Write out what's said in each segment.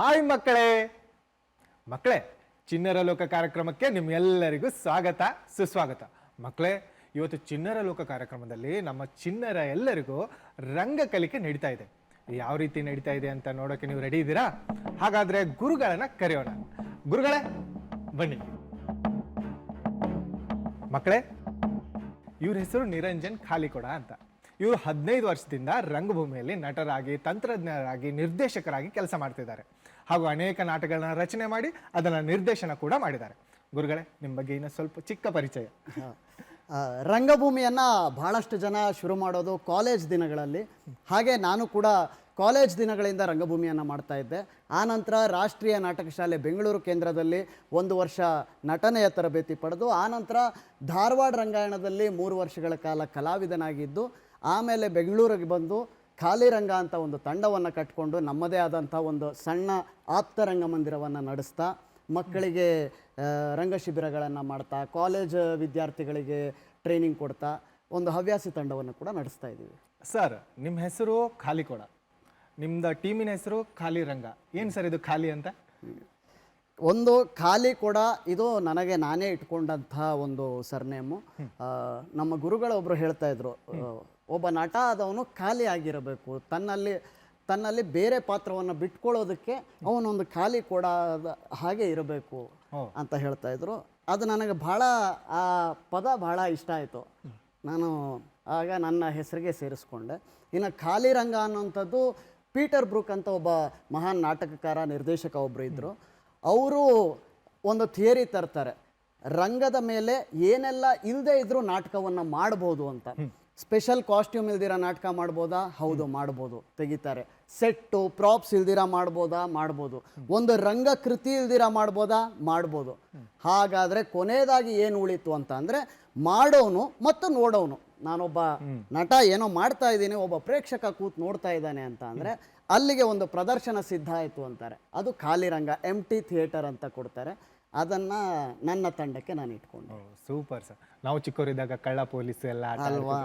Hi ಮಕ್ಕಳೇ ಮಕ್ಕಳೇ ಚಿಣ್ಣರ ಲೋಕ ಕಾರ್ಯಕ್ರಮಕ್ಕೆ ನಿಮ್ಮೆಲ್ಲರಿಗೂ ಸ್ವಾಗತ ಸುಸ್ವಾಗತ. ಮಕ್ಕಳೇ, ಇವತ್ತು ಚಿಣ್ಣರ ಲೋಕ ಕಾರ್ಯಕ್ರಮದಲ್ಲಿ ನಮ್ಮ ಚಿಣ್ಣರ ಎಲ್ಲರಿಗೂ ರಂಗ ಕಲಿಕೆ ನಡೀತಾ ಇದೆ. ಯಾವ ರೀತಿ ನಡೀತಾ ಇದೆ ಅಂತ ನೋಡೋಕೆ ನೀವು ರೆಡಿ ಇದ್ದೀರಾ? ಹಾಗಾದ್ರೆ ಗುರುಗಳನ್ನ ಕರೆಯೋಣ. ಗುರುಗಳೇ ಬನ್ನಿ. ಮಕ್ಕಳೇ, ಇವ್ರ ಹೆಸರು ನಿರಂಜನ್ ಖಾಲಿಕೊಡ ಅಂತ. ಇವರು 15 ವರ್ಷದಿಂದ ರಂಗಭೂಮಿಯಲ್ಲಿ ನಟರಾಗಿ, ತಂತ್ರಜ್ಞರಾಗಿ, ನಿರ್ದೇಶಕರಾಗಿ ಕೆಲಸ ಮಾಡ್ತಿದ್ದಾರೆ. ಹಾಗೂ ಅನೇಕ ನಾಟಕಗಳನ್ನ ರಚನೆ ಮಾಡಿ ಅದನ್ನು ನಿರ್ದೇಶನ ಕೂಡ ಮಾಡಿದ್ದಾರೆ. ಗುರುಗಳೇ, ನಿಮ್ಮ ಬಗ್ಗೆ ಇನ್ನೂ ಸ್ವಲ್ಪ ಚಿಕ್ಕ ಪರಿಚಯ. ರಂಗಭೂಮಿಯನ್ನು ಬಹಳಷ್ಟು ಜನ ಶುರು ಮಾಡೋದು ಕಾಲೇಜ್ ದಿನಗಳಲ್ಲಿ. ಹಾಗೆ ನಾನು ಕೂಡ ಕಾಲೇಜ್ ದಿನಗಳಿಂದ ರಂಗಭೂಮಿಯನ್ನು ಮಾಡ್ತಾ ಇದ್ದೆ. ಆನಂತರ ರಾಷ್ಟ್ರೀಯ ನಾಟಕ ಶಾಲೆ ಬೆಂಗಳೂರು ಕೇಂದ್ರದಲ್ಲಿ 1 ವರ್ಷ ನಟನೆಯ ತರಬೇತಿ ಪಡೆದು, ಆನಂತರ ಧಾರವಾಡ ರಂಗಾಯಣದಲ್ಲಿ 3 ವರ್ಷಗಳ ಕಾಲ ಕಲಾವಿದನಾಗಿದ್ದು, ಆಮೇಲೆ ಬೆಂಗಳೂರಿಗೆ ಬಂದು ಖಾಲಿ ರಂಗ ಅಂತ ಒಂದು ತಂಡವನ್ನು ಕಟ್ಟಿಕೊಂಡು ನಮ್ಮದೇ ಆದಂಥ ಒಂದು ಸಣ್ಣ ಆಪ್ತ ರಂಗಮಂದಿರವನ್ನು ನಡೆಸ್ತಾ, ಮಕ್ಕಳಿಗೆ ರಂಗ ಶಿಬಿರಗಳನ್ನು ಮಾಡ್ತಾ, ಕಾಲೇಜ್ ವಿದ್ಯಾರ್ಥಿಗಳಿಗೆ ಟ್ರೈನಿಂಗ್ ಕೊಡ್ತಾ ಒಂದು ಹವ್ಯಾಸಿ ತಂಡವನ್ನು ಕೂಡ ನಡೆಸ್ತಾ ಇದ್ದೀವಿ. ಸರ್, ನಿಮ್ಮ ಹೆಸರು ಖಾಲಿಕೊಡ, ನಿಮ್ದು ಟೀಮಿನ ಹೆಸರು ಖಾಲಿ ರಂಗ. ಏನು ಸರ್ ಇದು ಖಾಲಿ ಅಂತ? ಒಂದು ಖಾಲಿ ಕೊಡ, ಇದು ನನಗೆ ನಾನೇ ಇಟ್ಕೊಂಡಂಥ ಒಂದು ಸರ್ನೇಮು. ನಮ್ಮ ಗುರುಗಳೊಬ್ಬರು ಹೇಳ್ತಾ ಇದ್ರು, ಒಬ್ಬ ನಟ ಆದವನು ಖಾಲಿ ಆಗಿರಬೇಕು, ತನ್ನಲ್ಲಿ ಬೇರೆ ಪಾತ್ರವನ್ನು ಬಿಟ್ಕೊಳ್ಳೋದಕ್ಕೆ ಅವನೊಂದು ಖಾಲಿ ಕೊಡ ಹಾಗೆ ಇರಬೇಕು ಅಂತ ಹೇಳ್ತಾ ಇದ್ರು. ಅದು ನನಗೆ ಭಾಳ, ಆ ಪದ ಭಾಳ ಇಷ್ಟ ಆಯಿತು. ನಾನು ಆಗ ನನ್ನ ಹೆಸರಿಗೆ ಸೇರಿಸ್ಕೊಂಡೆ. ಇನ್ನು ಖಾಲಿ ರಂಗ ಅನ್ನೋಂಥದ್ದು ಪೀಟರ್ ಬ್ರೂಕ್ ಅಂತ ಒಬ್ಬ ಮಹಾನ್ ನಾಟಕಕಾರ, ನಿರ್ದೇಶಕ ಒಬ್ಬರು ಇದ್ದರು. ಅವರು ಒಂದು ಥಿಯರಿ ತರ್ತಾರೆ, ರಂಗದ ಮೇಲೆ ಏನೆಲ್ಲ ಇಲ್ಲದೆ ಇದ್ರೂ ನಾಟಕವನ್ನು ಮಾಡ್ಬೋದು ಅಂತ. ಸ್ಪೆಷಲ್ ಕಾಸ್ಟ್ಯೂಮ್ ಇಲ್ದಿರ ನಾಟಕ ಮಾಡ್ಬೋದಾ? ಹೌದು, ಮಾಡ್ಬೋದು, ತೆಗಿತಾರೆ. ಸೆಟ್ಟು ಪ್ರಾಪ್ಸ್ ಇಲ್ದಿರ ಮಾಡ್ಬೋದಾ? ಮಾಡ್ಬೋದು. ಒಂದು ರಂಗಕೃತಿ ಇಲ್ದಿರ ಮಾಡ್ಬೋದಾ? ಮಾಡ್ಬೋದು. ಹಾಗಾದರೆ ಕೊನೆಯದಾಗಿ ಏನು ಉಳಿತು ಅಂತ ಅಂದರೆ, ಮಾಡೋನು ಮತ್ತು ನೋಡೋನು. ನಾನೊಬ್ಬ ನಟ ಏನೋ ಮಾಡ್ತಾ ಇದ್ದೀನಿ, ಒಬ್ಬ ಪ್ರೇಕ್ಷಕ ಕೂತ್ ನೋಡ್ತಾ ಇದ್ದಾನೆ ಅಂತ ಅಂದರೆ ಅಲ್ಲಿಗೆ ಒಂದು ಪ್ರದರ್ಶನ ಸಿದ್ಧ ಆಯಿತು ಅಂತಾರೆ. ಅದು ಖಾಲಿ ರಂಗ, ಎಂಟಿ ಥಿಯೇಟರ್ ಅಂತ ಕೊಡ್ತಾರೆ. ಅದನ್ನು ನನ್ನ ತಂಡಕ್ಕೆ ನಾನು ಇಟ್ಕೊಂಡು. Super sir. ನಾವು ಚಿಕ್ಕವರಿದ್ದಾಗ ಕಳ್ಳ ಪೊಲೀಸ್ ಎಲ್ಲ ಅಲ್ವಾ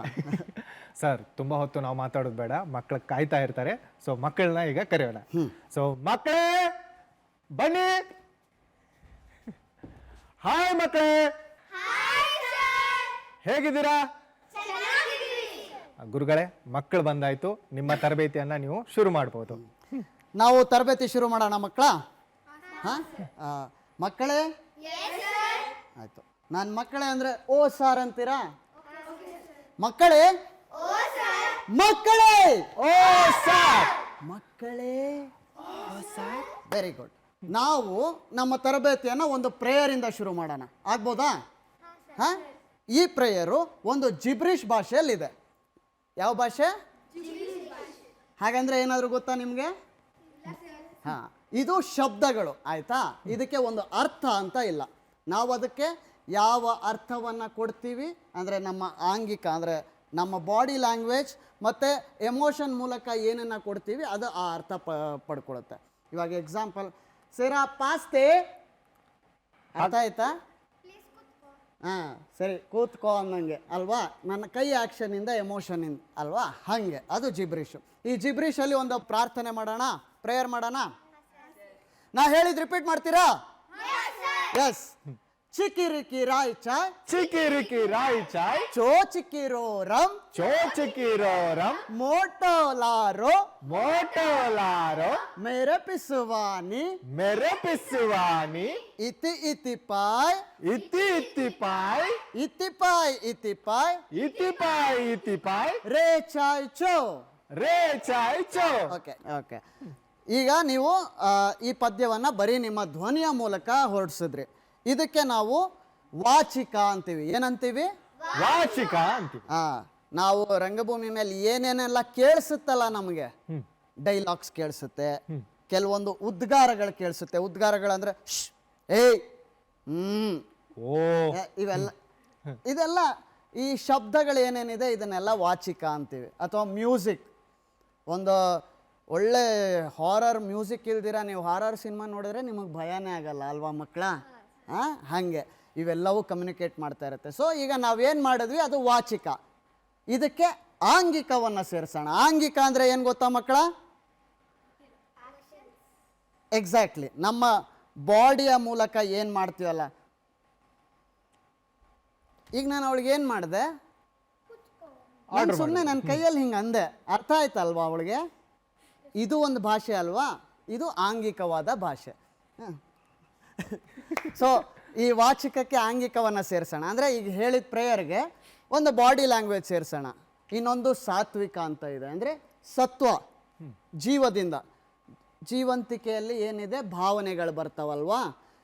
ಸರ್? ತುಂಬಾ ಹೊತ್ತು ನಾವು ಮಾತಾಡೋದು ಬೇಡ, ಮಕ್ಕಳು ಕಾಯ್ತಾ ಇರ್ತಾರೆ. ಸೊ ಮಕ್ಕಳನ್ನ ಈಗ ಕರೆಯೋಣ. ಸೊ ಮಕ್ಕಳೇ ಬನ್ನಿ. ಹಾಯ್ ಮಕ್ಕಳೇ, ಹೇಗಿದ್ದೀರಾ? ಗುರುಗಳೇ, ಮಕ್ಕಳು ಬಂದಾಯ್ತು, ನಿಮ್ಮ ತರಬೇತಿಯನ್ನ ನೀವು ಶುರು ಮಾಡ್ಬೋದು. ನಾವು ತರಬೇತಿ ಶುರು ಮಾಡೋಣ ಮಕ್ಕಳ. ಮಕ್ಕಳೇ ಆಯ್ತು. ನಾನು ಮಕ್ಕಳೇ ಅಂದ್ರೆ ಓ ಸಾರ್ ಅಂತೀರಾ? ಮಕ್ಕಳೇ ಮಕ್ಕಳೇ ಓ ಸಾರ್, ಮಕ್ಕಳೇ ವೆರಿ ಗುಡ್. ನಾವು ನಮ್ಮ ತರಬೇತಿಯನ್ನು ಒಂದು ಪ್ರೇಯರಿಂದ ಶುರು ಮಾಡೋಣ, ಆಗ್ಬೋದಾ? ಈ ಪ್ರೇಯರು ಒಂದು ಜಿಬ್ರಿಷ್ ಭಾಷೆಯಲ್ಲಿದೆ. ಯಾವ ಭಾಷೆ? ಹಾಗಂದ್ರೆ ಏನಾದರೂ ಗೊತ್ತಾ ನಿಮಗೆ? ಇದು ಶಬ್ದಗಳು, ಆಯ್ತಾ? ಇದಕ್ಕೆ ಒಂದು ಅರ್ಥ ಅಂತ ಇಲ್ಲ. ನಾವು ಅದಕ್ಕೆ ಯಾವ ಅರ್ಥವನ್ನು ಕೊಡ್ತೀವಿ ಅಂದರೆ ನಮ್ಮ ಆಂಗಿಕ, ಅಂದರೆ ನಮ್ಮ ಬಾಡಿ ಲ್ಯಾಂಗ್ವೇಜ್ ಮತ್ತು ಎಮೋಷನ್ ಮೂಲಕ ಏನನ್ನು ಕೊಡ್ತೀವಿ ಅದು ಆ ಅರ್ಥ ಪಡ್ಕೊಳುತ್ತೆ. ಇವಾಗ ಎಕ್ಸಾಂಪಲ್, ಸೇರಾ ಪಾಸ್ತೆ, ಅರ್ಥ ಆಯ್ತಾ? ಸರಿ, ಕೂತ್ಕೋ ಅನ್ನಂಗೆ ಅಲ್ವಾ? ನನ್ನ ಕೈ ಆ್ಯಕ್ಷನಿಂದ ಎಮೋಷನಿಂದ ಅಲ್ವಾ? ಹಾಗೆ ಅದು ಜಿಬ್ರಿಷು. ಈ ಜಿಬ್ರಿಷಲ್ಲಿ ಒಂದು ಪ್ರಾರ್ಥನೆ ಮಾಡೋಣ, ಪ್ರೇಯರ್ ಮಾಡೋಣ. ನಾ ಹೇಳಿದ್ ರಿಪೀಟ್ ಮಾಡ್ತೀರಾ? ಎಸ್. ಚಿಕಿರಿಕಿ ರಾಯ್ ಚಾಯ್, ಚಿಕಿರಿಕಿ ರಾಯ್ ಚಾಯ್, ಚೋ ಚಿಕಿರೋರಂ, ಚೋ ಚಿಕಿರೋರಂ, ಮೋಟೋಲಾರೋ, ಮೋಟೋಲಾರೋ, ಮೇರೆ ಪಿಸುವಾನಿ, ಮೇರೆ ಪಿಸುವಾನಿ, ಇತಿ ಇತಿಪಾಯ್, ಇತಿ ಇತಿಪಾಯ್, ಇತಿಪಾಯ್ ಇತಿಪಾಯ್, ಇತಿಪಾಯ್ ಇತಿಪಾಯ್, ರೇ ಚಾಯ್ ಚೋ, ರೇ ಚಾಯ್ ಚೋ. Okay okay. ಈಗ ನೀವು ಈ ಪದ್ಯವನ್ನು ಬರೀ ನಿಮ್ಮ ಧ್ವನಿಯ ಮೂಲಕ ಹೊರಡಿಸಿದ್ರಿ. ಇದಕ್ಕೆ ನಾವು ವಾಚಿಕ ಅಂತೀವಿ. ಏನಂತೀವಿ? ವಾಚಿಕ ಅಂತೀವಿ. ನಾವು ರಂಗಭೂಮಿ ಮೇಲೆ ಏನೇನೆಲ್ಲ ಕೇಳಿಸುತ್ತಲ್ಲ, ನಮಗೆ ಡೈಲಾಗ್ಸ್ ಕೇಳಿಸುತ್ತೆ, ಕೆಲವೊಂದು ಉದ್ಗಾರಗಳು ಕೇಳಿಸುತ್ತೆ. ಉದ್ಗಾರಗಳಂದ್ರೆ ಏಯ್, ಓ, ಇದೆಲ್ಲ ಈ ಶಬ್ದಗಳು ಏನೇನಿದೆ ಇದನ್ನೆಲ್ಲ ವಾಚಿಕ ಅಂತೀವಿ. ಅಥವಾ ಮ್ಯೂಸಿಕ್, ಒಂದು ಒಳ್ಳೆ ಹಾರರ್ ಮ್ಯೂಸಿಕ್ ಇಲ್ದಿರ ನೀವು ಹಾರರ್ ಸಿನಿಮಾ ನೋಡಿದ್ರೆ ನಿಮಗೆ ಭಯನೇ ಆಗಲ್ಲ ಅಲ್ವಾ ಮಕ್ಕಳ? ಹಾಗೆ ಇವೆಲ್ಲವೂ ಕಮ್ಯುನಿಕೇಟ್ ಮಾಡ್ತಾ ಇರುತ್ತೆ. ಸೊ ಈಗ ನಾವೇನು ಮಾಡಿದ್ವಿ ಅದು ವಾಚಿಕ. ಇದಕ್ಕೆ ಆಂಗಿಕವನ್ನು ಸೇರಿಸೋಣ. ಆಂಗಿಕ ಅಂದರೆ ಏನು ಗೊತ್ತಾ ಮಕ್ಕಳ? ಎಕ್ಸಾಕ್ಟ್ಲಿ ನಮ್ಮ ಬಾಡಿಯ ಮೂಲಕ ಏನು ಮಾಡ್ತೀವಲ್ಲ. ಈಗ ನಾನು ಅವಳಿಗೆ ಏನು ಮಾಡಿದೆ, ಸುಮ್ಮನೆ ನನ್ನ ಕೈಯಲ್ಲಿ ಹಿಂಗೆ ಅಂದೆ, ಅರ್ಥ ಆಯ್ತಲ್ವಾ ಅವಳಿಗೆ? ಇದು ಒಂದು ಭಾಷೆ ಅಲ್ವಾ, ಇದು ಆಂಗಿಕವಾದ ಭಾಷೆ. ಸೊ ಈ ವಾಚಿಕಕ್ಕೆ ಆಂಗಿಕವನ್ನು ಸೇರಿಸೋಣ. ಅಂದರೆ ಈಗ ಹೇಳಿದ ಪ್ರೇಯರ್ಗೆ ಒಂದು ಬಾಡಿ ಲ್ಯಾಂಗ್ವೇಜ್ ಸೇರಿಸೋಣ. ಇನ್ನೊಂದು ಸಾತ್ವಿಕ ಅಂತ ಇದೆ, ಅಂದರೆ ಸತ್ವ, ಜೀವದಿಂದ, ಜೀವಂತಿಕೆಯಲ್ಲಿ ಏನಿದೆ ಭಾವನೆಗಳು ಬರ್ತಾವಲ್ವಾ.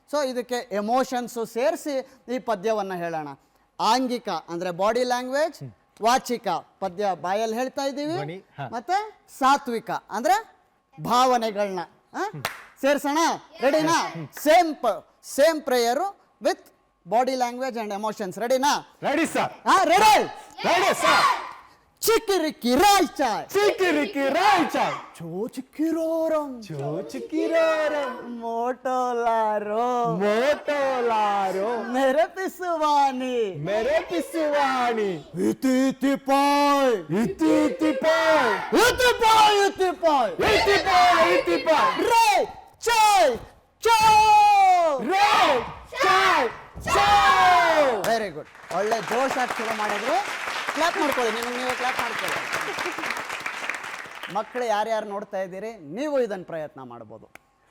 ಸೊ ಇದಕ್ಕೆ ಎಮೋಷನ್ಸು ಸೇರಿಸಿ ಈ ಪದ್ಯವನ್ನು ಹೇಳೋಣ. ಆಂಗಿಕ ಅಂದರೆ ಬಾಡಿ ಲ್ಯಾಂಗ್ವೇಜ್, ವಾಚಿಕ ಪದ್ಯ ಬಾಯಲ್ಲಿ ಹೇಳ್ತಾ ಇದ್ದೀವಿ, ಮತ್ತೆ ಸಾತ್ವಿಕ ಅಂದರೆ ಭಾವನೆಗಳನ್ನ ಸೇರಿಸೋಣ. ರೆಡಿನಾ? Same prayer with body language and emotions. ರೆಡಿನಾ? Ready sir. Ready. Ready sir. ಚಿಕ್ಕಿರಿಕ್ಕಿ ರಾಯ್ಚಾಯ್, ಚಿಕ್ಕಿರಿಕ್ಕಿ ರಾಯ್ಚಾಯ್, ಚೋಚಿಕ್ಕಿರೋರಂ, ಚೋಚಿಕ್ಕಿರೋರಂ, ಮೋಟೋಲಾರೋ, ಮೋಟೋಲಾರೋ, ಮೆರೆಪಿಸುವಾನಿ, ಮೆರೆಪಿಸುವಾಣಿ, ಇತಿತಿಪಾಯ್, ಇತಿತಿಪಾಯ್, ಇತಿಪಾಯ್, ಇತಿಪಾಯ್, ಇತಿಪಾಯ್, ಇತಿಪಾಯ್, ರೇ ಚಾಯ್ ಚೋ, ರೇ ಚಾಯ್ ಚೋ. Very good. ಒಳ್ಳೆ ಜೋಶಾಗಿ ಶುರು ಮಾಡಿದ್ರು. ಕ್ಲಾಪ್ ಮಾಡ್ಕೊಳ್ಳಿ, ನಿಮಗೆ ನೀವೇ ಕ್ಲಾಪ್ ಮಾಡ್ಕೊಳ್ಳಿ. ಮಕ್ಕಳು ಯಾರ್ಯಾರು ನೋಡ್ತಾ ಇದ್ದೀರಿ, ನೀವು ಇದನ್ನು ಪ್ರಯತ್ನ ಮಾಡ್ಬೋದು.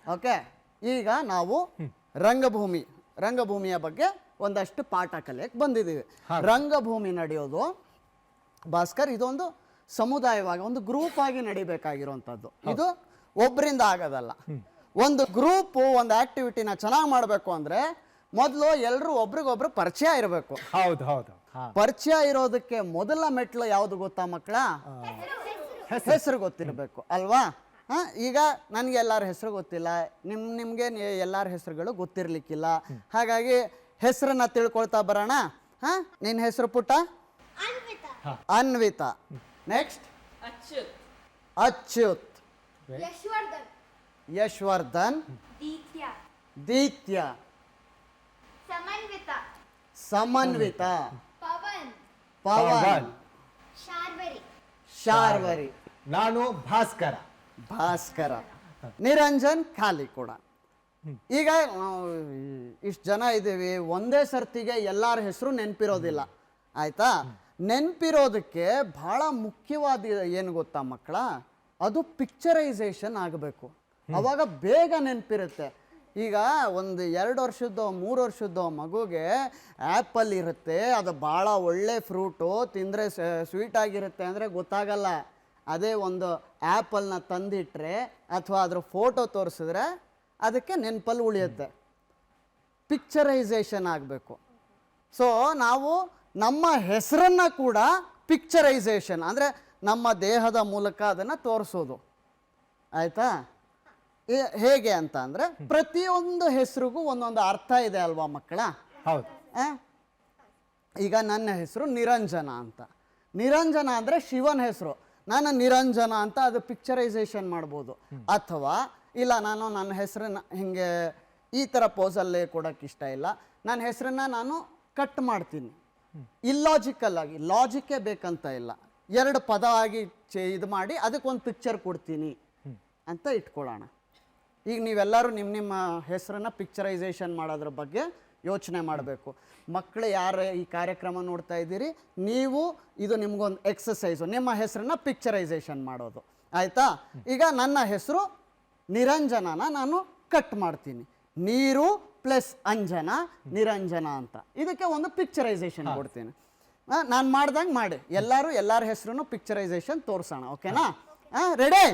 ಓಕೆ, ಈಗ ನಾವು ರಂಗಭೂಮಿಯ ಬಗ್ಗೆ ಒಂದಷ್ಟು ಪಾಠ ಕಲಿಯಕ್ಕೆ ಬಂದಿದ್ದೀವಿ. ರಂಗಭೂಮಿ ನಡೆಯೋದು ಭಾಸ್ಕರ್, ಇದೊಂದು ಸಮುದಾಯವಾಗಿ ಒಂದು ಗ್ರೂಪ್ ಆಗಿ ನಡಿಬೇಕಾಗಿರುವಂಥದ್ದು. ಇದು ಒಬ್ಬರಿಂದ ಆಗೋದಲ್ಲ. ಒಂದು ಗ್ರೂಪು ಒಂದು ಆಕ್ಟಿವಿಟಿನ ಚೆನ್ನಾಗಿ ಮಾಡಬೇಕು ಅಂದರೆ ಮೊದಲು ಎಲ್ಲರೂ ಒಬ್ರಿಗೊಬ್ರು ಪರಿಚಯ ಇರಬೇಕು. ಹೌದು ಹೌದು. ಪರಿಚಯ ಇರೋದಕ್ಕೆ ಮೊದಲ ಮೆಟ್ಲು ಯಾವುದು ಗೊತ್ತಾ ಮಕ್ಕಳ? ಹೆಸರು ಗೊತ್ತಿರಬೇಕು ಅಲ್ವಾ? ಈಗ ನನಗೆ ಎಲ್ಲರ ಹೆಸರು ಗೊತ್ತಿಲ್ಲ, ನಿಮಗೆ ಎಲ್ಲರ ಹೆಸರುಗಳು ಗೊತ್ತಿರ್ಲಿಕ್ಕಿಲ್ಲ. ಹಾಗಾಗಿ ಹೆಸರನ್ನ ತಿಳ್ಕೊಳ್ತಾ ಬರೋಣ. ನಿನ್ನ ಹೆಸರು ಪುಟ್ಟ? ಅನ್ವಿತಾ. ನೆಕ್ಸ್ಟ್ ಅಚ್ಯುತ್, ಯಶ್ವರ್ಧನ್, ದೀತ್ಯ, ಸಮನ್ವಿತ, ಪವನ್, ಶಾರ್ವರಿ, ನಾನು ಭಾಸ್ಕರ, ನಿರಂಜನ್ ಖಾಲಿ ಕೂಡ. ಈಗ ಇಷ್ಟು ಜನ ಇದ್ದೀವಿ, ಒಂದೇ ಸರ್ತಿಗೆ ಎಲ್ಲರ ಹೆಸರು ನೆನಪಿರೋದಿಲ್ಲ, ಆಯ್ತಾ? ನೆನಪಿರೋದಕ್ಕೆ ಬಹಳ ಮುಖ್ಯವಾದ ಏನು ಗೊತ್ತಾ ಮಕ್ಕಳ? ಅದು ಪಿಕ್ಚರೈಸೇಷನ್ ಆಗಬೇಕು, ಅವಾಗ ಬೇಗ ನೆನಪಿರುತ್ತೆ. ಈಗ ಒಂದು 2 ವರ್ಷದ್ದೋ 3 ವರ್ಷದ್ದೋ ಮಗುಗೆ ಆ್ಯಪಲ್ ಇರುತ್ತೆ, ಅದು ಭಾಳ ಒಳ್ಳೆ ಫ್ರೂಟು, ತಿಂದರೆ ಸ್ವೀಟ್ ಆಗಿರುತ್ತೆ ಅಂದರೆ ಗೊತ್ತಾಗಲ್ಲ. ಅದೇ ಒಂದು ಆ್ಯಪಲ್ನ ತಂದಿಟ್ರೆ ಅಥವಾ ಅದ್ರ ಫೋಟೋ ತೋರಿಸಿದ್ರೆ ಅದಕ್ಕೆ ನೆನಪಲ್ಲಿ ಉಳಿಯುತ್ತೆ. ಪಿಕ್ಚರೈಸೇಷನ್ ಆಗಬೇಕು. ಸೊ ನಾವು ನಮ್ಮ ಹೆಸರನ್ನು ಕೂಡ ಪಿಕ್ಚರೈಸೇಷನ್ ಅಂದರೆ ನಮ್ಮ ದೇಹದ ಮೂಲಕ ಅದನ್ನು ತೋರಿಸೋದು, ಆಯಿತಾ? ಹೇಗೆ ಅಂತ ಅಂದರೆ ಪ್ರತಿಯೊಂದು ಹೆಸರಿಗೂ ಒಂದೊಂದು ಅರ್ಥ ಇದೆ ಅಲ್ವಾ ಮಕ್ಕಳ? ಹೌದು. ಈಗ ನನ್ನ ಹೆಸರು ನಿರಂಜನ ಅಂತ. ನಿರಂಜನ ಅಂದರೆ ಶಿವನ ಹೆಸರು. ನಾನು ನಿರಂಜನ ಅಂತ ಅದು ಪಿಕ್ಚರೈಸೇಷನ್ ಮಾಡ್ಬೋದು. ಅಥವಾ ಇಲ್ಲ, ನಾನು ನನ್ನ ಹೆಸರನ್ನ ಹಿಂಗೆ ಈ ಥರ ಪೋಸಲ್ಲೇ ಕೊಡೋಕ್ಕೆ ಇಷ್ಟ ಇಲ್ಲ, ನನ್ನ ಹೆಸರನ್ನ ನಾನು ಕಟ್ ಮಾಡ್ತೀನಿ. ಇಲ್ಲಾಜಿಕಲ್ ಆಗಿ, ಲಾಜಿಕ್ಕೇ ಬೇಕಂತ ಇಲ್ಲ, 2 ಪದ ಆಗಿ ಇದು ಮಾಡಿ ಅದಕ್ಕೊಂದು ಪಿಕ್ಚರ್ ಕೊಡ್ತೀನಿ ಅಂತ ಇಟ್ಕೊಳ್ಳೋಣ. ಈಗ ನೀವೆಲ್ಲರೂ ನಿಮ್ಮ ಹೆಸರನ್ನ ಪಿಕ್ಚರೈಸೇಷನ್ ಮಾಡೋದ್ರ ಬಗ್ಗೆ ಯೋಚನೆ ಮಾಡಬೇಕು. ಮಕ್ಕಳು ಯಾರು ಈ ಕಾರ್ಯಕ್ರಮ ನೋಡ್ತಾ ಇದ್ದೀರಿ, ನೀವು ಇದು ನಿಮ್ಗೊಂದು ಎಕ್ಸಸೈಸು, ನಿಮ್ಮ ಹೆಸರನ್ನ ಪಿಕ್ಚರೈಸೇಷನ್ ಮಾಡೋದು, ಆಯಿತಾ? ಈಗ ನನ್ನ ಹೆಸರು ನಿರಂಜನನ ನಾನು ಕಟ್ ಮಾಡ್ತೀನಿ. ನೀರು ಪ್ಲಸ್ ಅಂಜನ, ನಿರಂಜನ ಅಂತ. ಇದಕ್ಕೆ ಒಂದು ಪಿಕ್ಚರೈಸೇಷನ್ ಕೊಡ್ತೀನಿ. ನಾನು ಮಾಡ್ದಂಗೆ ಮಾಡಿ ಎಲ್ಲರ ಹೆಸರು ಪಿಕ್ಚರೈಸೇಷನ್ ತೋರಿಸೋಣ. ಓಕೆನಾ? ರೆಡಿ?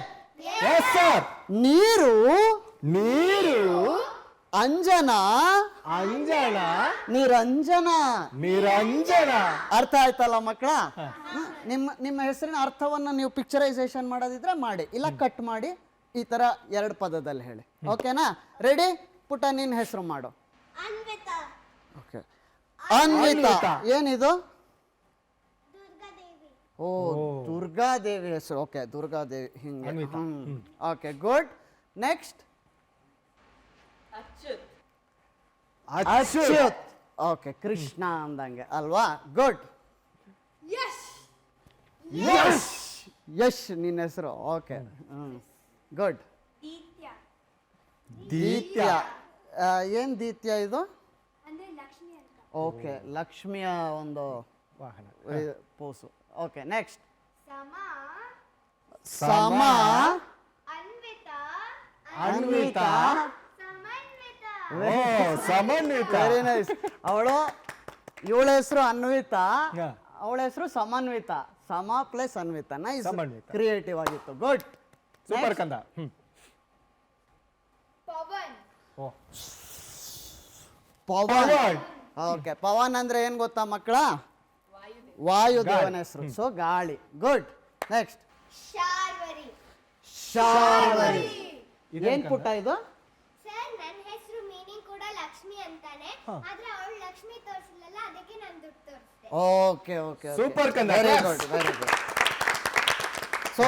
ನೀರು, ಅಂಜನ, ನಿರಂಜನ. ಅರ್ಥ ಆಯ್ತಲ್ಲ ಮಕ್ಕಳ? ನಿಮ್ಮ ಹೆಸರಿನ ಅರ್ಥವನ್ನು ನೀವು ಪಿಕ್ಚರೈಸೇಷನ್ ಮಾಡೋದಿದ್ರೆ ಮಾಡಿ, ಇಲ್ಲ ಕಟ್ ಮಾಡಿ ಈ ತರ 2 ಪದದಲ್ಲಿ ಹೇಳಿ. ಓಕೆನಾ? ರೆಡಿ? ಪುಟ್ಟ ನಿನ್ನ ಹೆಸರು ಮಾಡು. ಓಕೆ, ಅನ್ವಿತಾ. ಏನಿದು? ಓ, ದುರ್ಗಾದೇವಿ ಹೆಸರು. ಓಕೆ, ದುರ್ಗಾದೇವಿ. ಹಿಂಗೆ. Okay, good. Next Achyut. Okay, Krishna ಅಂದಂಗೆ ಅಲ್ವಾ? ಗುಡ್. ಯಶ್ ನಿನ್ನ ಹೆಸರು. Okay, good. ದೀತ್ಯ. ಏನ್ ದೀತ್ಯ ಇದು? ಅಂದ್ರೆ ಲಕ್ಷ್ಮಿ ಅಂತ. ಓಕೆ, ಲಕ್ಷ್ಮಿಯ ಒಂದು ವಾಹನ. ಪೋಸು. Okay, next. ಸಮ ಸಮ ಅನ್ವಿತ ಅನ್ವಿತ. ಸಮನ್ವಿತ. ಓ, ಸಮನ್ವಿತ. Very nice. ಅವಳು ಇವಳ ಹೆಸರು ಅನ್ವಿತ, Yeah. ಅವಳ ಹೆಸರು ಸಮನ್ವಿತ. ಸಮ ಪ್ಲಸ್ ಅನ್ವಿತ. ನೈಸ್, ಸಮನ್ವಿತ. ಕ್ರಿಯೇಟಿವ್ ಆಗಿತ್ತು. ಗುಡ್. ಸೂಪರ್ ಕಂದ. ಪವನ್ ಓ, ಪವನ್. ಪವನ್. ಓಕೆ, ಪವನ್ ಅಂದ್ರೆ ಏನ್ ಗೊತ್ತಾ ಮಕ್ಕಳ? ವಾಯುದೇವನ ಹೆಸರು. ಸೊ ಗಾಳಿ. ಗುಡ್. ನೆಕ್ಸ್ಟ್. ಶಾರ್ವರಿ. ಶಾರ್ವರಿ. ಇದೇನ್ ಏನ್ ಪುಟ್ಟ ಇದು? ಸರ್ ನನ್ನ ಹೆಸರು ಮೀನಿಂಗ್ ಕೂಡ ಲಕ್ಷ್ಮಿ ಅಂತಾನೆ, ಆದ್ರೆ ಅವಳು ಲಕ್ಷ್ಮಿ ತೋರಿಸಲಿಲ್ಲ, ಅದಕ್ಕೆ ನಾನು ದುಡ್ಡು ತೋರಿಸ್ದೆ. Okay okay. Super ಕಂದ. Very Yes. Good, very good. So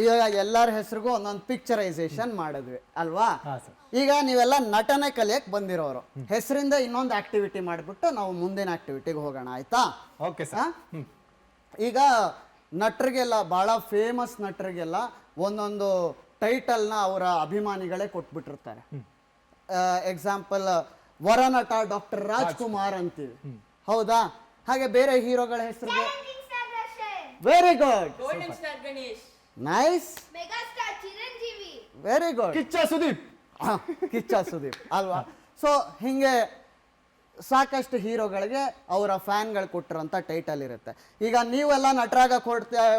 ಈಗ ಎಲ್ಲರ ಹೆಸರಿಗೂ ಒಂದೊಂದು ಪಿಕ್ಚರೈಸೇಷನ್ ಮಾಡಿದ್ವಿ ಅಲ್ವಾ? ಹಾ ಸರ್. ಈಗ ನೀವೆಲ್ಲ ನಟನೆ ಕಲಿಯಕ್ ಬಂದಿರೋರು, ಹೆಸರಿಂದ ಇನ್ನೊಂದು ಆಕ್ಟಿವಿಟಿ ಮಾಡಿಬಿಟ್ಟು ನಾವು ಮುಂದಿನ ಆಕ್ಟಿವಿಟಿಗೆ ಹೋಗೋಣ, ಆಯ್ತಾ? ಓಕೆ ಹಾ? ಸರ್. ಈಗ ನಟರಿಗೆಲ್ಲ, ಬಹಳ ಫೇಮಸ್ ನಟರಿಗೆಲ್ಲ ಒಂದೊಂದು ಟೈಟಲ್ನ ಅವರ ಅಭಿಮಾನಿಗಳೇ ಕೊಟ್ಬಿಟ್ಟಿರ್ತಾರೆ. ಎಕ್ಸಾಂಪಲ್ ವರನಟ ಡಾಕ್ಟರ್ ರಾಜ್ಕುಮಾರ್ ಅಂತೀವಿ, ಹೌದಾ? ಹಾಗೆ ಬೇರೆ ಹೀರೋಗಳ ಹೆಸರಿಗೆ challenging star Darshan, very good, golden star Ganesh, nice, mega star Chiranjeevi, very good. Kiccha Sudeep. Kiccha Sudeep ಅಲ್ವಾ? ಸೊ ಹಿಂಗೆ ಸಾಕಷ್ಟು ಹೀರೋಗಳಿಗೆ ಅವರ ಫ್ಯಾನ್ಗಳು ಕೊಟ್ಟಿರೋಂಥ ಟೈಟಲ್ ಇರುತ್ತೆ. ಈಗ ನೀವೆಲ್ಲ ನಟರಾಗ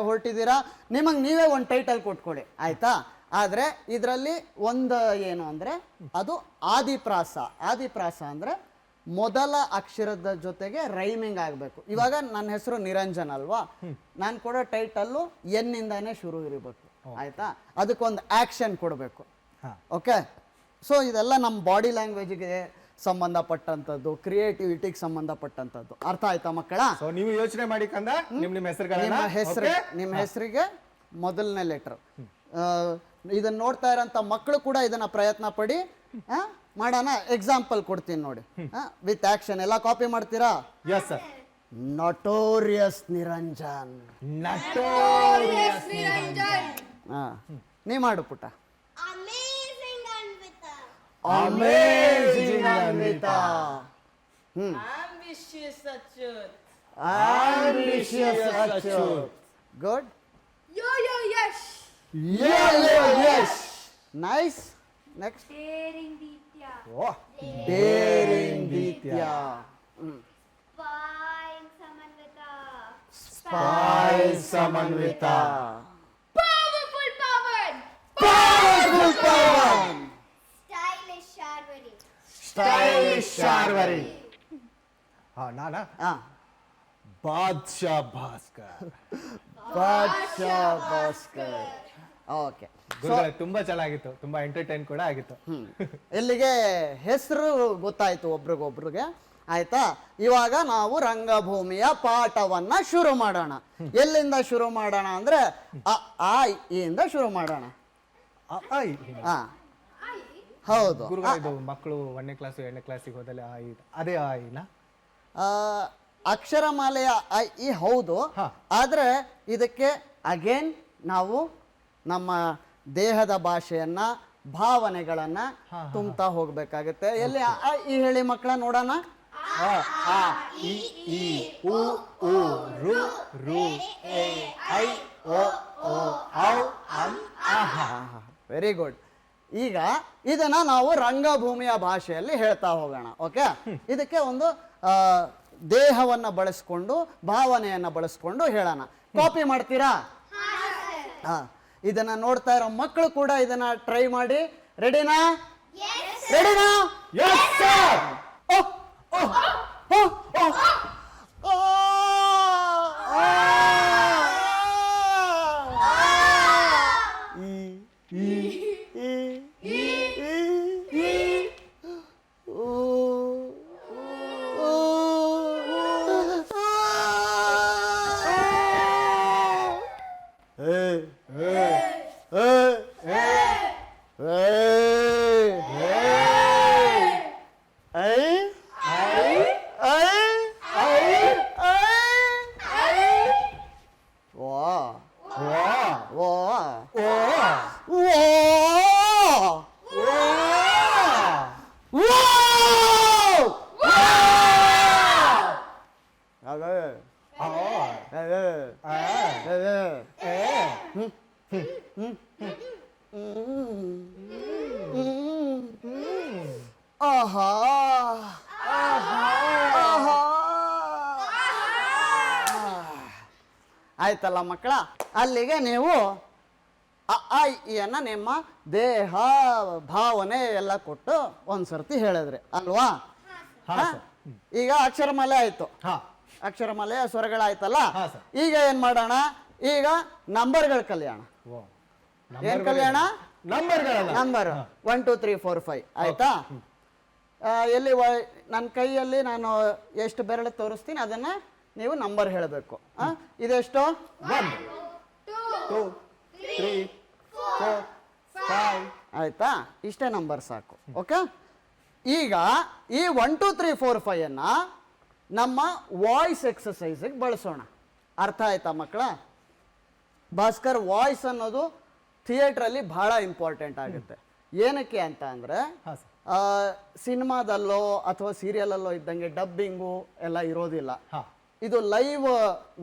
ಹೊರಟಿದ್ದೀರಾ, ನಿಮಗೆ ನೀವೇ ಒಂದು ಟೈಟಲ್ ಕೊಟ್ಕೊಡಿ, ಆಯ್ತಾ? ಆದರೆ ಇದರಲ್ಲಿ ಒಂದು ಏನು ಅಂದರೆ ಅದು ಆದಿಪ್ರಾಸ. ಆದಿಪ್ರಾಸ ಅಂದರೆ ಮೊದಲ ಅಕ್ಷರದ ಜೊತೆಗೆ ರೈಮಿಂಗ್ ಆಗಬೇಕು. ಇವಾಗ ನನ್ನ ಹೆಸರು ನಿರಂಜನ್ ಅಲ್ವಾ, ನಾನು ಕೊಡೋ ಟೈಟಲ್ಲು ಎನ್ನಿಂದಾನೇ ಶುರು ಇರಬೇಕು, ಆಯ್ತಾ? ಅದಕ್ಕೊಂದು ಆ್ಯಕ್ಷನ್ ಕೊಡಬೇಕು. ಓಕೆ, ಸೊ ಇದೆಲ್ಲ ನಮ್ಮ ಬಾಡಿ ಲ್ಯಾಂಗ್ವೇಜ್ಗೆ ಸಂಬಂಧಪಟ್ಟಂಥದ್ದು, ಕ್ರಿಯೇಟಿವಿಟಿಗೆ ಸಂಬಂಧಪಟ್ಟಂಥದ್ದು. ಅರ್ಥ ಆಯ್ತಾ ಮಕ್ಕಳ? ಸೊ ನೀವು ಯೋಚನೆ ಮಾಡಿ ಕಂದ, ನಿಮ್ಮ ಹೆಸರುಗಳನ್ನ. ನಿಮ್ಮ ಹೆಸರಿಗೆ ಮೊದಲನೇ ಲೆಟರ್. ಇದನ್ನ ನೋಡ್ತಾ ಇರೋಂಥ ಮಕ್ಕಳು ಕೂಡ ಇದನ್ನ ಪ್ರಯತ್ನ ಪಡಿ. ಮಾಡೋಣ. ಎಕ್ಸಾಂಪಲ್ ಕೊಡ್ತೀನಿ ನೋಡಿ, ವಿತ್ ಆಕ್ಷನ್. ಎಲ್ಲ ಕಾಪಿ ಮಾಡ್ತೀರಾ? Yes sir. Notorious Niranjan. Notorious Niranjan, ನೀ ಮಾಡು ಪುಟ್ಟ. Amazing Anvita, amazing Anvita. Ambitious Achyut, ambitious Achyut. Good. Yo yo Yash, Yash. Nice. Next. Daring Dithya, ಓ, daring Dithya. Spine Samanvita, spy Samanvita. Powerful Pavan, powerful Pavan. Stylish Sharvari, stylish Sharvari. ನಾನಾ? ಹಾ, ಬಾದ್ಶಾ ಭಾಸ್ಕರ್. ಬಾದ್ಶಾ ಭಾಸ್ಕರ್. ಓಕೆ, ಗುರುಗಳೇ ತುಂಬಾ ಚೆನ್ನಾಗಿತ್ತು, ತುಂಬಾ ಎಂಟರ್ಟೈನ್ ಕೂಡ ಆಗಿತ್ತು. ಇಲ್ಲಿಗೆ ಹೆಸರು ಗೊತ್ತಾಯ್ತು ಒಬ್ರಿಗೊಬ್ರಿಗೆ, ಆಯ್ತಾ? ಇವಾಗ ನಾವು ರಂಗಭೂಮಿಯ ಪಾಠವನ್ನ ಶುರು ಮಾಡೋಣ. ಎಲ್ಲಿಂದ ಶುರು ಮಾಡೋಣ ಅಂದ್ರೆ ಅ ಆ ಇ ಇಂದ ಶುರು ಮಾಡೋಣ. ಹಾ, ಹೌದು. ಗುರುಗಳೇ, ಇದು ಮಕ್ಕಳು 1ನೇ ಕ್ಲಾಸ್ 2ನೇ ಕ್ಲಾಸಿಗೆ ಹೋದಲ್ಲಿ ಅದೇ ಆಯಿನ? ಅಕ್ಷರಮಾಲೆಯ ಅ ಇ ಹೌದು, ಆದ್ರೆ ಇದಕ್ಕೆ ಅಗೇನ್ ನಾವು ನಮ್ಮ ದೇಹದ ಭಾಷೆಯನ್ನ, ಭಾವನೆಗಳನ್ನ ತುಂಬ್ತಾ ಹೋಗ್ಬೇಕಾಗುತ್ತೆ. ಎಲ್ಲಿ ಅ ಈ ಹೇಳಿ ಮಕ್ಕಳ ನೋಡೋಣ. ಆ ಇ ಈ ಉ ಊ ರು ರು ಎ ಐ ಓ ಓ ಔ ಅಂ ಆಹ. Very good. ಈಗ ಇದನ್ನ ನಾವು ರಂಗಭೂಮಿಯ ಭಾಷೆಯಲ್ಲಿ ಹೇಳ್ತಾ ಹೋಗೋಣ. ಓಕೆ, ಇದಕ್ಕೆ ಒಂದು ದೇಹವನ್ನ ಬಳಸ್ಕೊಂಡು, ಭಾವನೆಯನ್ನ ಬಳಸ್ಕೊಂಡು ಹೇಳೋಣ. ಕಾಪಿ ಮಾಡ್ತೀರಾ? ಹಾ, ಇದನ್ನ ನೋಡ್ತಾ ಇರೋ ಮಕ್ಕಳು ಕೂಡ ಇದನ್ನ ಟ್ರೈ ಮಾಡಿ. ರೆಡಿನಾ? ರೆಡಿನಾ? Yes, sir. ಅದೇ ಆ, ಅದೇ ಆ, ಅದೇ ಏ. ಆಹಾ ಆಹಾ. ಆಯ್ತಲ್ಲ ಮಕ್ಕಳ, ಅಲ್ಲಿಗೆ ನೀವು ಅ ಆ ಇ ಅನ್ನ ನಿಮ್ಮ ದೇಹ ಭಾವನೆ ಎಲ್ಲ ಕೊಟ್ಟು ಒಂದ್ಸರ್ತಿ ಹೇಳಿದ್ರಿ ಅಲ್ವಾ? ಹಾ, ಹಾ? ಸರ್. ಈಗ ಅಕ್ಷರಮಾಲೆ ಆಯ್ತು, ಹಾ, ಅಕ್ಷರಮಾಲೆ ಸ್ವರಗಳಾಯ್ತಲ್ಲ. ಹಾ, ಸರ್. ಈಗ ಏನ್ ಮಾಡೋಣ? ಈಗ ನಂಬರ್ಗಳು ಕಲಿಯೋಣ. ಓ. ಏನ್ ಕಲಿಯೋಣ? ನಂಬರ್ಗಳಲ್ಲ. ನಂಬರ್ 1 2 3 4 5 ಆಯ್ತಾ? ಎಲ್ಲಿ ನನ್ನ ಕೈಯಲ್ಲಿ ನಾನು ಎಷ್ಟು ಬೆರಳು ತೋರಿಸ್ತೀನಿ ಅದನ್ನ ನೀವು ನಂಬರ್ ಹೇಳಬೇಕು. ಇದೆಷ್ಟು? 1 2 3 4 5. ಆಯ್ತಾ? ಇಷ್ಟೇ ನಂಬರ್ ಸಾಕು. ಓಕೆ, ಈಗ ಈ 1 2 3 4 5 ಅನ್ನ ನಮ್ಮ ವಾಯ್ಸ್ ಎಕ್ಸಸೈಸಿಗೆ ಬಳಸೋಣ. ಅರ್ಥ ಆಯ್ತಾ ಮಕ್ಕಳ? ಭಾಸ್ಕರ್, ವಾಯ್ಸ್ ಅನ್ನೋದು ಥಿಯೇಟ್ರಲ್ಲಿ ಬಹಳ ಇಂಪಾರ್ಟೆಂಟ್ ಆಗುತ್ತೆ. ಏನಕ್ಕೆ ಅಂತ ಅಂದರೆ ಹಾ, ಸರ್. ಸಿನಿಮಾದಲ್ಲೋ ಅಥವಾ ಸೀರಿಯಲಲ್ಲೋ ಇದ್ದಂಗೆ ಡಬ್ಬಿಂಗು ಎಲ್ಲ ಇರೋದಿಲ್ಲ. ಹಾ. ಇದು ಲೈವ್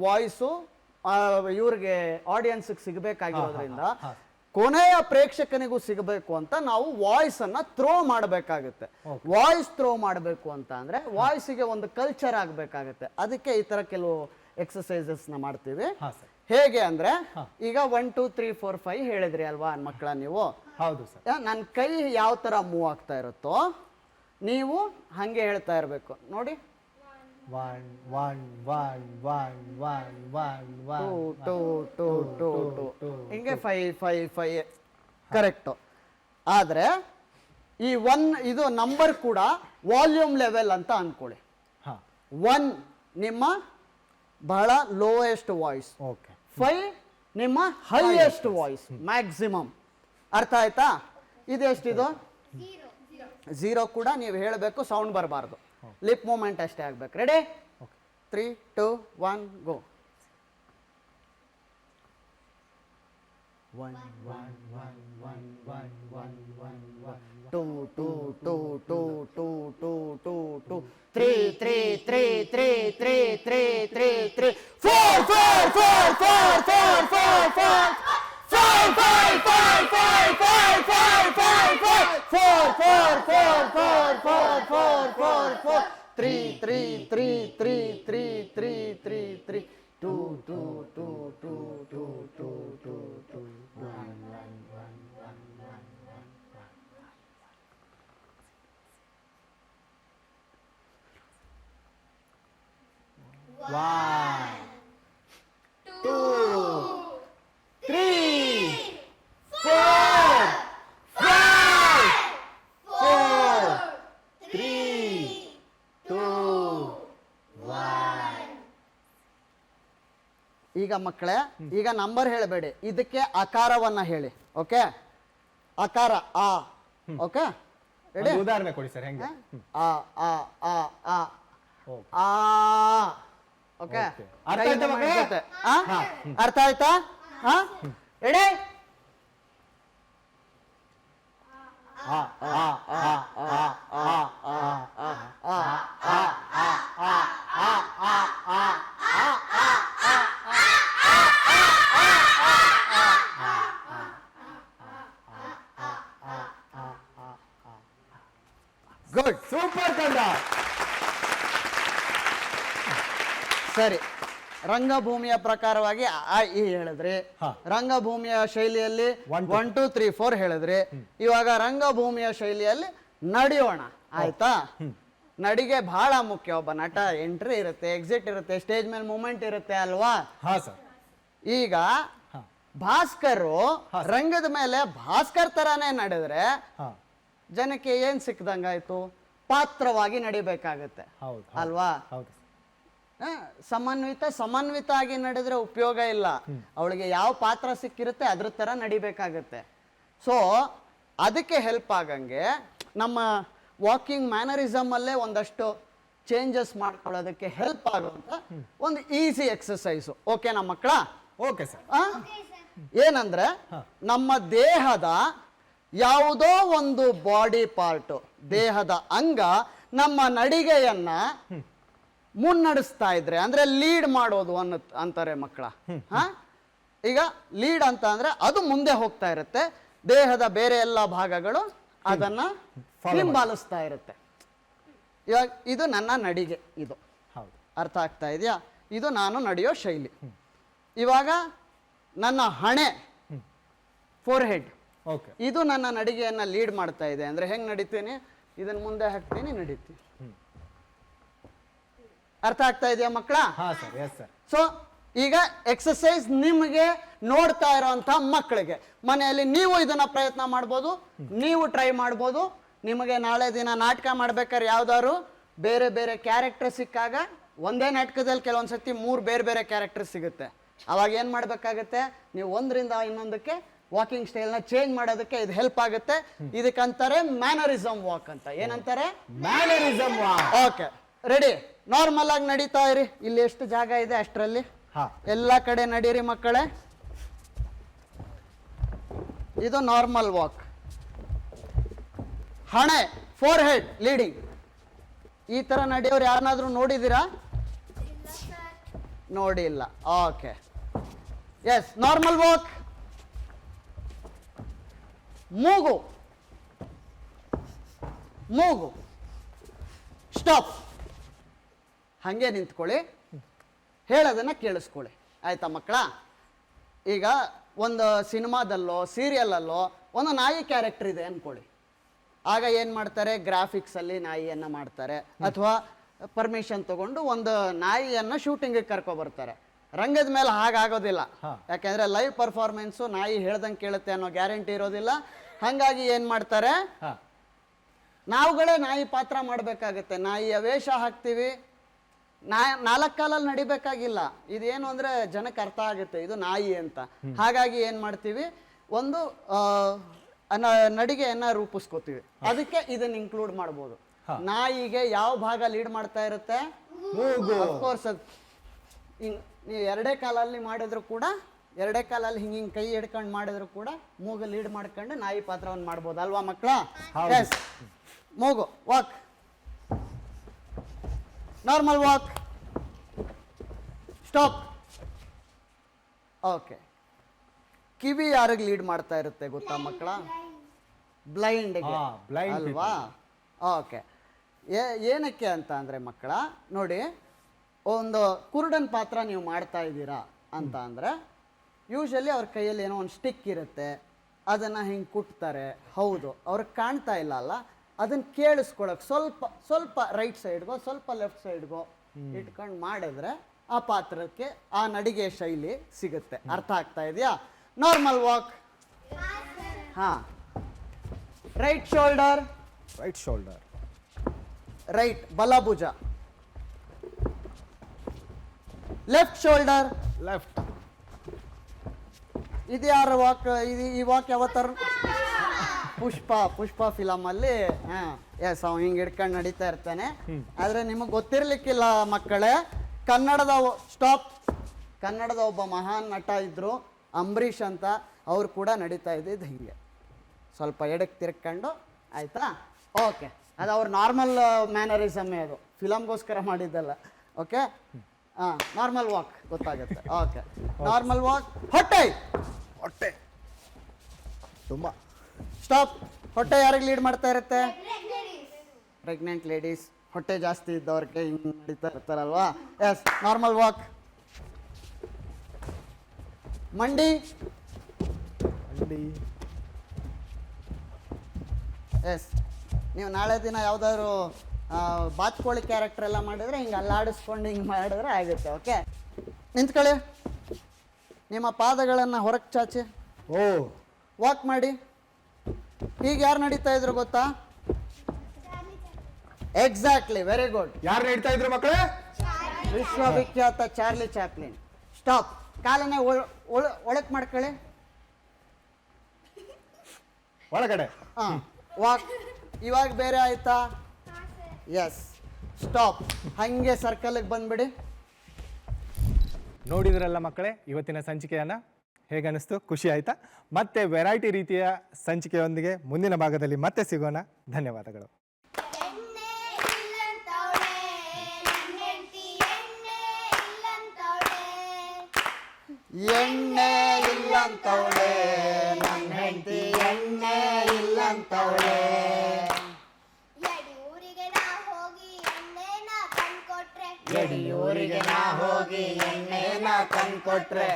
ವಾಯ್ಸು ಇವ್ರಿಗೆ ಆಡಿಯನ್ಸ್ಗೆ ಸಿಗಬೇಕಾಗಿರೋದ್ರಿಂದ ಹಾ. ಕೊನೆಯ ಪ್ರೇಕ್ಷಕನಿಗೂ ಸಿಗಬೇಕು ಅಂತ ನಾವು ವಾಯ್ಸ್ ಅನ್ನ ಥ್ರೋ ಮಾಡಬೇಕಾಗುತ್ತೆ. ವಾಯ್ಸ್ ಥ್ರೋ ಮಾಡಬೇಕು ಅಂತ ಅಂದ್ರೆ ವಾಯ್ಸಿಗೆ ಒಂದು ಕಲ್ಚರ್ ಆಗಬೇಕಾಗುತ್ತೆ. ಅದಕ್ಕೆ ಈ ತರ ಕೆಲವು ಎಕ್ಸಸೈಸಸ್ನ ಮಾಡ್ತೀವಿ. ಹಾ, ಸರ್. ಹೇಗೆ ಅಂದ್ರೆ ಈಗ 1 2 3 4 5 ಹೇಳಿದ್ರಿ ಅಲ್ವಾ ಮಕ್ಕಳ ನೀವು? ಹೌದು ಸರ್. ನನ್ನ ಕೈ ಯಾವ ತರ ಮೂವ್ ಆಗ್ತಾ ಇರುತ್ತೋ ನೀವು ಹಂಗೆ ಹೇಳ್ತಾ ಇರಬೇಕು. ನೋಡಿ, 1 1 1 1 1 1 2 2 2 2 ಹಿಂಗೆ 5 5 5 ಕರೆಕ್ಟು. ಆದರೆ ಈ 1 ಇದು ನಂಬರ್ ಕೂಡ ವಾಲ್ಯೂಮ್ ಲೆವೆಲ್ ಅಂತ ಅನ್ಕೊಳ್ಳಿ. ಹಾ. 1 ನಿಮ್ಮ ಬಹಳ ಲೋಯೆಸ್ಟ್ ವಾಯ್ಸ್, ಓಕೆ. 5 ನಿಮ್ಮ ಹೈಯೆಸ್ಟ್ ವಾಯ್ಸ್ ಮ್ಯಾಕ್ಸಿಮಮ್. ಅರ್ಥ ಆಯ್ತಾ? ಇದೆಷ್ಟಿದು? 0 ಕೂಡ ನೀವು ಹೇಳಬೇಕು, ಸೌಂಡ್ ಬರಬಾರ್ದು, ಲಿಪ್ ಮೂಮೆಂಟ್ ಅಷ್ಟೇ ಆಗ್ಬೇಕು. ರೆಡಿ? 3 2 1 ಗೋ. 1 1 1 1 1 1 1 1 2 2 2 2 2 2 2 2 3 3 3 3 3 3 3 3 4 4 4 4 4 4 4 5 5 5 5 5 5 5 4 4 4 4 4 4 4 4 3 3 3 3 3 3 3 3 2 2 2 2 2 2 2 2 1 1 1 1 2 3 4 5 4 3 2 1. ಈಗ ಮಕ್ಕಳೇ, ಈಗ ನಂಬರ್ ಹೇಳಬೇಡಿ, ಇದಕ್ಕೆ ಆಕಾರವನ್ನ ಹೇಳಿ. ಓಕೆ, ಆಕಾರ ಆ. Okay, ready? ಒಂದು ಉದಾಹರಣೆ ಕೊಡಿ ಸರ್. ಹೆಂಗೆ? ಆ ಆ ಆ ಆ ಓಕೆ. ಆ. Okay, okay. ಅರ್ಥ ಆಯ್ತಾ ಮಕ್ಕಳೇ? ಅರ್ಥ ಆಯ್ತಾ? ಹಾ, ರೆಡಿ? ಆ ಆ ಆ ಆ ಆ ಆ ಆ ಗುಡ್, ಸೂಪರ್ ಕಂಡ. ಸರಿ. ರಂಗಭೂಮಿಯ ಪ್ರಕಾರವಾಗಿ ಆ ಇ ಹೇಳಿದ್ರಿ, ಹಾ. ರಂಗಭೂಮಿಯ ಶೈಲಿಯಲ್ಲಿ 1 1 2 3 4 ಹೇಳಿದ್ರಿ. ಇವಾಗ ರಂಗಭೂಮಿಯ ಶೈಲಿಯಲ್ಲಿ ನಡೆಯೋಣ. ಆಯ್ತಾ? ನಡಿಗೆ ಬಹಳ ಮುಖ್ಯ. ಒಬ್ಬ ನಟ ಎಂಟ್ರಿ ಇರುತ್ತೆ, ಎಕ್ಸಿಟ್ ಇರುತ್ತೆ, ಸ್ಟೇಜ್ ಮೇಲೆ ಮೂಮೆಂಟ್ ಇರುತ್ತೆ ಅಲ್ವಾ? ಹಾ ಸರ್. ಈಗ ಭಾಸ್ಕರ್ ರಂಗದ ಮೇಲೆ ಭಾಸ್ಕರ್ ತರಾನೇ ನಡೆದ್ರೆ ಹಾ. ಜನಕ್ಕೆ ಏನ್ ಸಿಕ್ದಂಗಾಯ್ತು? ಪಾತ್ರವಾಗಿ ನಡಿಬೇಕಾಗತ್ತೆ ಹೌದು. ಅಲ್ವಾ? ಹೌದು. ಸಮನ್ವಿತ ಆಗಿ ನಡೆದ್ರೆ ಉಪಯೋಗ ಇಲ್ಲ. ಅವಳಿಗೆ ಯಾವ ಪಾತ್ರ ಸಿಕ್ಕಿರುತ್ತೆ ಅದ್ರ ತರ ನಡಿಬೇಕಾಗತ್ತೆ. ಸೊ ಅದಕ್ಕೆ ಹೆಲ್ಪ್ ಆಗಂಗೆ ನಮ್ಮ ವಾಕಿಂಗ್ ಮ್ಯಾನರಿಸಮ್ ಅಲ್ಲೇ ಒಂದಷ್ಟು ಚೇಂಜಸ್ ಮಾಡ್ಕೊಳ್ಳೋದಕ್ಕೆ ಹೆಲ್ಪ್ ಆಗುವಂತ ಒಂದು ಈಸಿ ಎಕ್ಸಸೈಸು. ಓಕೆನಾ ಮಕ್ಕಳ? Okay sir. ಏನಂದ್ರೆ ನಮ್ಮ ದೇಹದ ಯಾವುದೋ ಒಂದು ಬಾಡಿ ಪಾರ್ಟ್, ದೇಹದ ಅಂಗ ನಮ್ಮ ನಡಿಗೆಯನ್ನ ಮುನ್ನಡೆಸ್ತಾ ಇದ್ರೆ ಅಂದ್ರೆ ಲೀಡ್ ಮಾಡೋದು ಅಂತಾರೆ ಮಕ್ಕಳ. ಹಾ, ಈಗ ಲೀಡ್ ಅಂತ ಅಂದ್ರೆ ಅದು ಮುಂದೆ ಹೋಗ್ತಾ ಇರುತ್ತೆ, ದೇಹದ ಬೇರೆ ಎಲ್ಲ ಭಾಗಗಳು ಅದನ್ನ ಹಿಂಬಾಲಿಸ್ತಾ ಇರುತ್ತೆ. ಇವಾಗ ಇದು ನನ್ನ ನಡಿಗೆ, ಇದು ಹೌದು. ಅರ್ಥ ಆಗ್ತಾ ಇದೆಯಾ? ಇದು ನಾನು ನಡೆಯೋ ಶೈಲಿ. ಇವಾಗ ನನ್ನ ಹಣೆ, ಫೋರ್ ಹೆಡ್, ಓಕೆ. ಇದು ನನ್ನ ನಡಿಗೆಯನ್ನ ಲೀಡ್ ಮಾಡ್ತಾ ಇದೆ. ಅಂದ್ರೆ ಹೆಂಗ್ ನಡಿತೀನಿ, ಇದನ್ನ ಮುಂದೆ ಹಾಕ್ತೀನಿ, ನಡೀತೀನಿ. ಅರ್ಥ ಆಗ್ತಾ ಇದೆಯಾ ಮಕ್ಕಳ? ಹಾ ಸರ್, ಎಸ್ ಸರ್. ಸೊ ಈಗ ಎಕ್ಸಸೈಸ್ ನಿಮಗೆ ನೋಡ್ತಾ ಇರೋಂಥ ಮಕ್ಕಳಿಗೆ ಮನೆಯಲ್ಲಿ ನೀವು ಇದನ್ನ ಪ್ರಯತ್ನ ಮಾಡ್ಬೋದು, ನೀವು ಟ್ರೈ ಮಾಡ್ಬೋದು. ನಿಮಗೆ ನಾಳೆ ದಿನ ನಾಟಕ ಮಾಡ್ಬೇಕಾದ್ರೆ ಯಾವ್ದಾದ್ರು ಬೇರೆ ಬೇರೆ ಕ್ಯಾರೆಕ್ಟರ್ ಸಿಕ್ಕಾಗ ಒಂದೇ ನಾಟಕದಲ್ಲಿ ಕೆಲವೊಂದ್ಸತಿ 3 ಬೇರೆ ಬೇರೆ ಕ್ಯಾರೆಕ್ಟರ್ ಸಿಗುತ್ತೆ. ಅವಾಗ ಏನ್ ಮಾಡ್ಬೇಕಾಗತ್ತೆ, ನೀವು ಒಂದರಿಂದ ಇನ್ನೊಂದಕ್ಕೆ ವಾಕಿಂಗ್ ಸ್ಟೈಲ್ನ ಚೇಂಜ್ ಮಾಡೋದಕ್ಕೆ ಇದು ಹೆಲ್ಪ್ ಆಗುತ್ತೆ. ಇದಕ್ಕಂತಾರೆ ಮ್ಯಾನರಿಸಮ್ ವಾಕ್ ಅಂತ. ಏನಂತಾರೆ? Mannerism walk. Okay, ready? Normal ಆಗಿ ನಡೀತಾ ಇರಿ. ಇಲ್ಲಿ ಎಷ್ಟು ಜಾಗ ಇದೆ ಅಷ್ಟರಲ್ಲಿ ಎಲ್ಲ ಕಡೆ ನಡೀರಿ ಮಕ್ಕಳೇ. ಇದು ನಾರ್ಮಲ್ ವಾಕ್. ಹಣೆ, ಫೋರ್ ಹೆಡ್ ಲೀಡಿಂಗ್. ಈ ತರ ನಡೆಯೋರು ಯಾರನ್ನಾದ್ರೂ ನೋಡಿದ್ದೀರಾ? ನೋಡಿಲ್ಲ. Okay, yes, normal walk. ಮೂಗು, ಮೂಗು, ಸ್ಟಾಪ್. ಹಂಗೆ ನಿಂತ್ಕೊಳ್ಳಿ, ಹೇಳೋದನ್ನ ಕೇಳಿಸ್ಕೊಳ್ಳಿ. ಆಯ್ತಾ ಮಕ್ಕಳ? ಈಗ ಒಂದು ಸಿನಿಮಾದಲ್ಲೋ ಸೀರಿಯಲಲ್ಲೋ ಒಂದು ನಾಯಿ ಕ್ಯಾರೆಕ್ಟರ್ ಇದೆ ಅನ್ಕೊಳ್ಳಿ. ಆಗ ಏನು ಮಾಡ್ತಾರೆ, ಗ್ರಾಫಿಕ್ಸಲ್ಲಿ ನಾಯಿಯನ್ನು ಮಾಡ್ತಾರೆ, ಅಥವಾ ಪರ್ಮಿಷನ್ ತಗೊಂಡು ಒಂದು ನಾಯಿಯನ್ನು ಶೂಟಿಂಗಿಗೆ ಕರ್ಕೊಬರ್ತಾರೆ. ರಂಗದ ಮೇಲೆ ಹಾಗಾಗೋದಿಲ್ಲ, ಯಾಕೆಂದರೆ ಲೈವ್ ಪರ್ಫಾರ್ಮೆನ್ಸು ನಾಯಿ ಹೇಳ್ದಂಗೆ ಕೇಳುತ್ತೆ ಅನ್ನೋ ಗ್ಯಾರಂಟಿ ಇರೋದಿಲ್ಲ. ಹಾಗಾಗಿ ಏನು ಮಾಡ್ತಾರೆ, ನಾವುಗಳೇ ನಾಯಿ ಪಾತ್ರ ಮಾಡಬೇಕಾಗತ್ತೆ. ನಾಯಿಯ ವೇಷ ಹಾಕ್ತೀವಿ. 4 ಕಾಲಲ್ಲಿ ನಡಿಬೇಕಾಗಿಲ್ಲ. ಇದೇನು ಅಂದರೆ ಜನಕ್ಕೆ ಅರ್ಥ ಆಗುತ್ತೆ ಇದು ನಾಯಿ ಅಂತ. ಹಾಗಾಗಿ ಏನು ಮಾಡ್ತೀವಿ, ಒಂದು ನಡಿಗೆಯನ್ನ ರೂಪಿಸ್ಕೋತೀವಿ. ಅದಕ್ಕೆ ಇದನ್ನ ಇನ್ಕ್ಲೂಡ್ ಮಾಡ್ಬೋದು. ನಾಯಿಗೆ ಯಾವ ಭಾಗ ಲೀಡ್ ಮಾಡ್ತಾ ಇರುತ್ತೆ? ಅಫ್ಕೋರ್ಸ್ ನೀವು ಎರಡೇ ಕಾಲಲ್ಲಿ ಮಾಡಿದ್ರು ಕೂಡ, ಎರಡೇ ಕಾಲಲ್ಲಿ ಹಿಂಗೆ ಕೈ ಹಿಡ್ಕೊಂಡು ಮಾಡಿದ್ರು ಕೂಡ ಮೂಗು ಲೀಡ್ ಮಾಡ್ಕೊಂಡು ನಾಯಿ ಪಾತ್ರವನ್ನು ಮಾಡ್ಬೋದು ಅಲ್ವಾ ಮಕ್ಕಳ? ಎಸ್, ಮೂಗು walk, normal walk, stop. Okay, ಕಿವಿ ಯಾರಿಗೆ ಲೀಡ್ ಮಾಡ್ತಾ ಇರುತ್ತೆ ಗೊತ್ತಾ ಮಕ್ಕಳ? ಬ್ಲೈಂಡ್ಗೆ ಅಲ್ವಾ? ಓಕೆ, ಏನಕ್ಕೆ ಅಂತ ಅಂದರೆ ಮಕ್ಕಳ ನೋಡಿ, ಒಂದು ಕುರುಡನ್ ಪಾತ್ರ ನೀವು ಮಾಡ್ತಾ ಇದ್ದೀರಾ ಅಂತ ಅಂದರೆ ಯೂಶಲಿ ಅವ್ರ ಕೈಯಲ್ಲಿ ಏನೋ ಒಂದು ಸ್ಟಿಕ್ ಇರುತ್ತೆ, ಅದನ್ನು ಹಿಂಗೆ ಕುಟ್ತಾರೆ. ಹೌದು, ಅವ್ರಿಗೆ ಕಾಣ್ತಾ ಇಲ್ಲ ಅಲ್ಲ, ಅದನ್ನು ಕೇಳಿಸ್ಕೊಳಕ್ಕೆ ಸ್ವಲ್ಪ ಸ್ವಲ್ಪ ರೈಟ್ ಸೈಡ್ಗೋ ಸ್ವಲ್ಪ ಲೆಫ್ಟ್ ಸೈಡ್ಗೋ ಇಟ್ಕೊಂಡು ಮಾಡಿದ್ರೆ ಆ ಪಾತ್ರಕ್ಕೆ ಆ ನಡಿಗೆ ಶೈಲಿ ಸಿಗುತ್ತೆ. ಅರ್ಥ ಆಗ್ತಾ ಇದೆಯಾ? Normal walk. ಹಾಂ, right shoulder, right shoulder, right ಬಲಭುಜ, ಲೆಫ್ಟ್ ಶೋಲ್ಡರ್, ಲೆಫ್ಟ್. ಇದು ಯಾರ ವಾಕ್? ಇದು ಈ ವಾಕ್ ಯಾವತ್ತರ ಪುಷ್ಪ ಫಿಲಮಲ್ಲಿ. ಎಸ್, ಅವ್ನು ಹಿಂಗೆ ಹಿಡ್ಕೊಂಡು ನಡೀತಾ ಇರ್ತಾನೆ. ಆದರೆ ನಿಮಗೆ ಗೊತ್ತಿರ್ಲಿಕ್ಕಿಲ್ಲ ಮಕ್ಕಳೇ, ಕನ್ನಡದ ಕನ್ನಡದ ಒಬ್ಬ ಮಹಾನ್ ನಟ ಇದ್ರು, ಅಂಬರೀಷ್ ಅಂತ. ಅವ್ರು ಕೂಡ ನಡೀತಾ ಇದ್ದಿದ್ದು ಹಿಂಗೆ, ಸ್ವಲ್ಪ ಎಡಕ್ಕೆ ತಿರ್ಕೊಂಡು. ಆಯ್ತಾ? ಓಕೆ, ಅದು ಅವ್ರ ನಾರ್ಮಲ್ ಮ್ಯಾನರಿಸಮ್ಮೇ, ಅದು ಫಿಲಮ್ಗೋಸ್ಕರ ಮಾಡಿದ್ದಲ್ಲ. ಓಕೆ, ಹಾಂ, ನಾರ್ಮಲ್ ವಾಕ್ ಗೊತ್ತಾಗುತ್ತೆ. Okay, normal walk. ಹೊಟ್ಟೆ, ಹೊಟ್ಟೆ ತುಂಬ. ಸ್ಟಾಪ್. ಹೊಟ್ಟೆ ಯಾರಿಗೆ ಲೀಡ್ ಮಾಡ್ತಾ ಇರುತ್ತೆ? ಪ್ರೆಗ್ನೆಂಟ್ ಲೇಡೀಸ್, ಹೊಟ್ಟೆ ಜಾಸ್ತಿ ಇದ್ದವ್ರಿಗೆ ಹಿಂಗೆ ನಡೀತಾ ಇರ್ತಾರಲ್ವಾ? S, normal walk. ಮಂಡಿ, ಮಂಡಿ. ಎಸ್, ನೀವು ನಾಳೆ ದಿನ ಯಾವುದಾದ್ರು ಬಾತ್ಕೋಳಿ ಕ್ಯಾರೆಕ್ಟರ್ ಎಲ್ಲ ಮಾಡಿದ್ರೆ ಹಿಂಗೆ ಅಲ್ಲಾಡಿಸ್ಕೊಂಡು ಹಿಂಗೆ ಮಾಡಿದ್ರೆ ಆಗುತ್ತೆ. ಓಕೆ, ನಿಂತ್ಕೊಳ್ಳಿ. ನಿಮ್ಮ ಪಾದಗಳನ್ನು ಹೊರಗೆ ಚಾಚಿ ವಾಕ್ ಮಾಡಿ. ಈಗ ಯಾರು ನಡೀತಾ ಇದ್ರು ಗೊತ್ತಾ? Exactly, very good. ಯಾರು ನಡೀತಾ ಇದ್ರು ಮಕ್ಕಳೇ? ವಿಶ್ವವಿಖ್ಯಾತ ಚಾರ್ಲಿ ಚಾಪ್ಲಿನ್. ಸ್ಟಾಪ್. ಕಾಲನ್ನ ಒಳಕ್ ಮಾಡ್ಕೊಳ್ಳಿ, ಒಳಗಡೆ. ವಾಕ್. ಇವಾಗ ಬೇರೆ ಆಯ್ತಾ? Yes, stop. ಹಂಗೆ ಸರ್ಕಲ್ಗೆ ಬಂದ್ಬಿಡಿ. ನೋಡಿದ್ರಲ್ಲ ಮಕ್ಕಳೇ ಇವತ್ತಿನ ಸಂಚಿಕೆಯನ್ನ, ಹೇಗನ್ನಿಸ್ತು? ಖುಷಿ ಆಯ್ತಾ? ಮತ್ತೆ ವೆರೈಟಿ ರೀತಿಯ ಸಂಚಿಕೆಯೊಂದಿಗೆ ಮುಂದಿನ ಭಾಗದಲ್ಲಿ ಮತ್ತೆ ಸಿಗೋಣ. ಧನ್ಯವಾದಗಳು. ಎಣ್ಣೆ ಇಲ್ಲಂತವಳೆ ನನ್ನ ಹೆಂಡ್ತಿ ಎಣ್ಣೆ ಇಲ್ಲಂತವಳೆ ನನ್ನ ಹೆಂಡತಿ ಎಣ್ಣೆ ಇಲ್ಲಂತವಳೆ. ಯಡಿಯೂರಿಗೆ ನಾ ಹೋಗಿ ಎಣ್ಣೆನ ತಂದ್ಕೊಟ್ರೆ ಯಡಿಯೂರಿಗೆ ನಾ ಹೋಗಿ ಎಣ್ಣೆನ ತಂದ್ಕೊಟ್ರೆ